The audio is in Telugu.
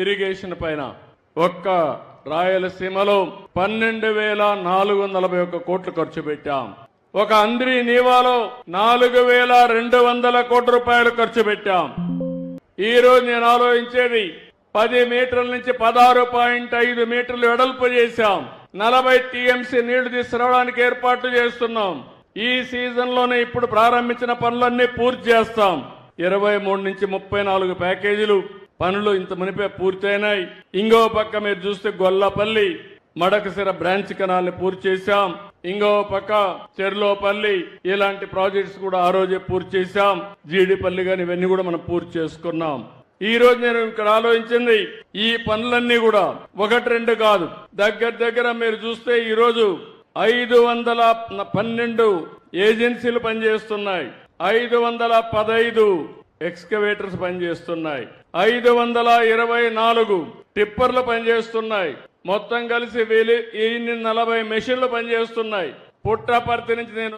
ఇరిగేషన్ పైన ఒక్క రాయలసీమలో 12,441 కోట్లు ఖర్చు పెట్టాం. ఒక అంద్రి నీవాలో 4,200 కోట్ల రూపాయలు ఖర్చు పెట్టాం. ఈ రోజు నేను ఆలోచించేది 10 మీటర్ల నుంచి 16.5 మీటర్లు వెడల్పు చేశాం. 40 టీఎంసీ నీళ్లు తీసుకురావడానికి ఏర్పాట్లు చేస్తున్నాం. ఈ సీజన్ లోనే ఇప్పుడు ప్రారంభించిన పనులన్నీ పూర్తి చేస్తాం. 23 నుంచి 34 ప్యాకేజీలు పనులు ఇంత మునిపే పూర్తయినాయి. ఇంకో పక్క మీరు చూస్తే గొల్లపల్లి మడకసిర బ్రాంచ్ కెనాల్ని పూర్తి చేశాం. ఇంకో పక్క చెర్లోపల్లి ఇలాంటి ప్రాజెక్ట్స్ కూడా ఆ రోజే పూర్తి చేశాం. జీడిపల్లి గాని ఇవన్నీ కూడా మనం పూర్తి చేసుకున్నాం. ఈ రోజు నేను ఇక్కడ ఆలోచించింది ఈ పనులన్నీ కూడా 1-2 కాదు, దగ్గర మీరు చూస్తే ఈ రోజు 512 ఏజెన్సీలు పనిచేస్తున్నాయి. 515 ఎక్స్కవేటర్స్ పనిచేస్తున్నాయి. 524 టిప్పర్లు పనిచేస్తున్నాయి. మొత్తం కలిసి 1040 మెషిన్లు పనిచేస్తున్నాయి. పుట్టపర్తి నుంచి నేను